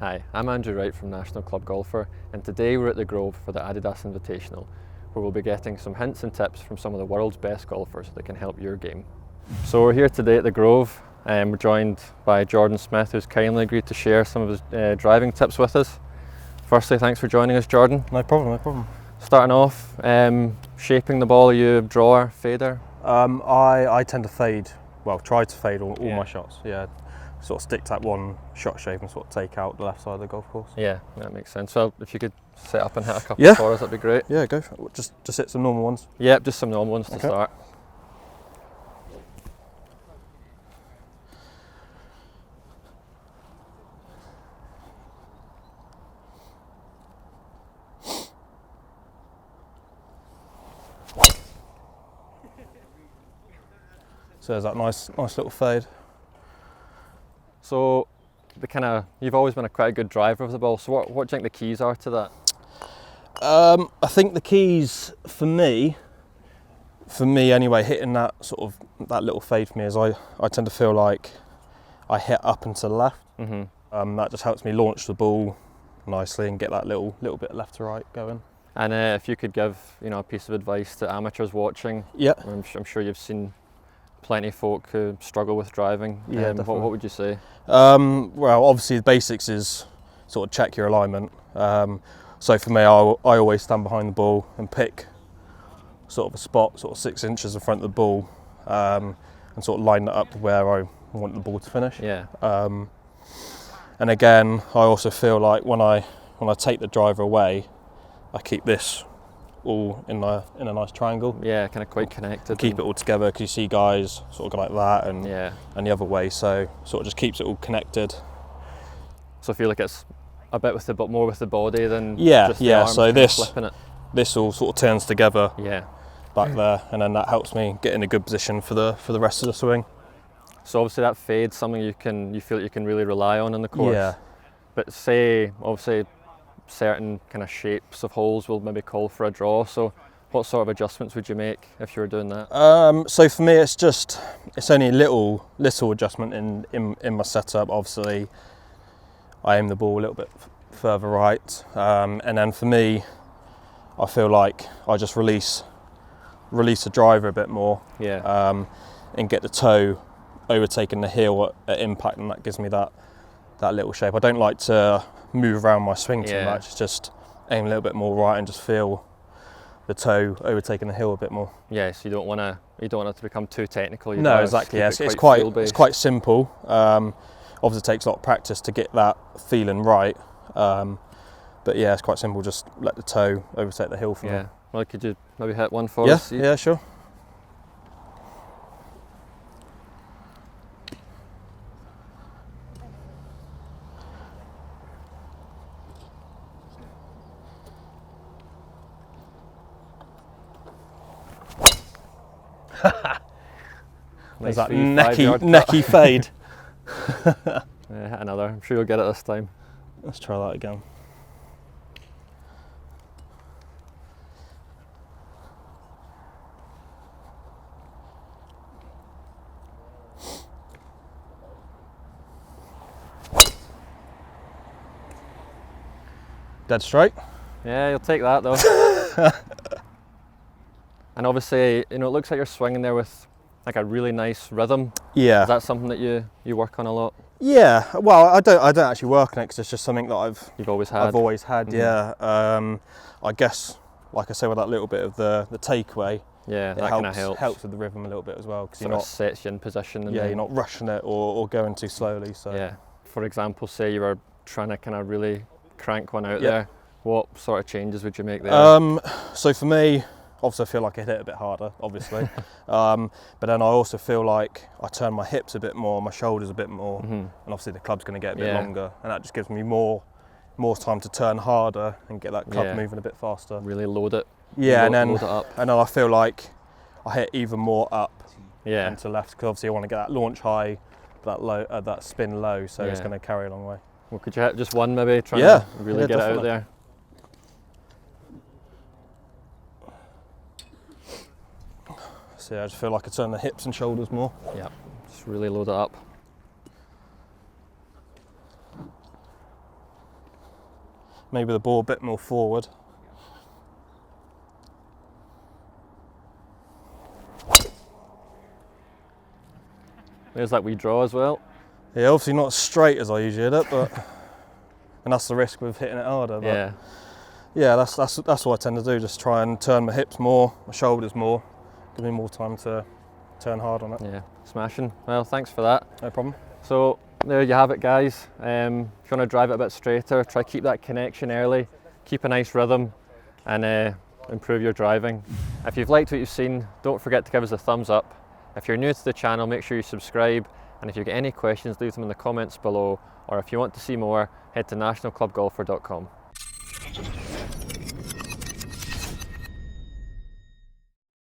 Hi, I'm Andrew Wright from National Club Golfer, and today we're at the Grove for the Adidas Invitational, where we'll be getting some hints and tips from some of the world's best golfers that can help your game. So we're here today at the Grove, and we're joined by Jordan Smith, who's kindly agreed to share some of his driving tips with us. Firstly, thanks for joining us, Jordan. No problem. Starting off, shaping the ball, are you a drawer, fader? I tend to fade, well, try to fade all Yeah. my shots, yeah. Sort of stick to that one shot shape and sort of take out the left side of the golf course. Yeah, that makes sense. Well, if you could set up and hit a couple Yeah. for us, that'd be great. Yeah, go for it. Just hit some normal ones. Yep, just some normal ones to Okay. start. So there's that nice little fade. So, you've always been a quite a good driver of the ball. So, what do you think the keys are to that? I think the keys for me anyway, hitting that that little fade for me is I tend to feel like I hit up and to the left. Mm-hmm. That just helps me launch the ball nicely and get that little bit left to right going. And if you could give, a piece of advice to amateurs watching, Yeah. I'm sure you've seen plenty of folk who struggle with driving. Yeah, definitely. What would you say? Well, obviously the basics is sort of check your alignment. So for me, I always stand behind the ball and pick sort of a spot, sort of 6 inches in front of the ball, and sort of line that up where I want the ball to finish. Yeah. And again, I also feel like when I take the driver away, I keep this all in a nice triangle. Yeah, kind of quite connected. Keep it all together because you see guys sort of go like that and the other way, so sort of just keeps it all connected. So I feel like it's a bit more with the body than Yeah, just the yeah. arms So kind of flipping it. this all sort of turns together Yeah. back there, and then that helps me get in a good position for the rest of the swing. So obviously that fade's something you feel like you can really rely on in the course. Yeah. But say obviously certain kind of shapes of holes will maybe call for a draw. So what sort of adjustments would you make if you were doing that? So for me, it's only a little adjustment in my setup. Obviously, I aim the ball a little bit further right, and then for me, I feel like I just release the driver a bit more, Yeah. and get the toe overtaking the heel at impact, and that gives me that little shape. I don't like to move around my swing too much. It's just aim a little bit more right and just feel the toe overtaking the heel a bit more. Yeah, so you don't want it to become too technical. No, exactly. Yes, it's quite simple. Obviously, it takes a lot of practice to get that feeling right. But yeah, it's quite simple. Just let the toe overtake the heel for me. Yeah. Well, could you maybe hit one for Yeah, us? yeah, sure. Nice There's that 5-yard necky fade. Yeah, hit another. I'm sure you'll get it this time. Let's try that again. Dead straight. Yeah, you'll take that though. And obviously, it looks like you're swinging there with like a really nice rhythm. Yeah. Is that something that you work on a lot? Yeah. Well, I don't actually work on it because it's just something that You've always had. I've always had. Mhm. Yeah. I guess, like I say, with that little bit of the takeaway, Yeah, it that kind of helps with the rhythm a little bit as well because Sort of sets you in position. And you're not rushing it or going too slowly. So Yeah. For example, say you were trying to kind of really crank one out Yeah. there. What sort of changes would you make there? So for me, obviously I feel like I hit it a bit harder, obviously. But then I also feel like I turn my hips a bit more, my shoulders a bit more, Mhm. and obviously the club's going to get a bit Yeah. longer, and that just gives me more time to turn harder and get that club Yeah. moving a bit faster. Really load it. Yeah, and load it up. then I feel like I hit even more up Yeah. and to left because obviously I want to get that launch high, that low, that spin low, so it's Yeah. going to carry a long way. Well, could you hit just one maybe? Trying Yeah. to really Yeah, get it out definitely. there. So yeah, I just feel like I turn the hips and shoulders more. Yeah. Just really load it up. maybe the ball a bit more forward. There's that wee draw as well. Yeah, obviously not as straight as I usually hit it, but and that's the risk with hitting it harder. But Yeah. yeah, that's what I tend to do. Just try and turn my hips more, my shoulders more, give me more time to turn hard on it. Yeah, smashing. Well, thanks for that. No problem. So there you have it, guys. If you want to drive it a bit straighter, try keep that connection early, keep a nice rhythm, and improve your driving. If you've liked what you've seen, don't forget to give us a thumbs up. If you're new to the channel, make sure you subscribe, and if you've got any questions, leave them in the comments below, or if you want to see more, head to nationalclubgolfer.com.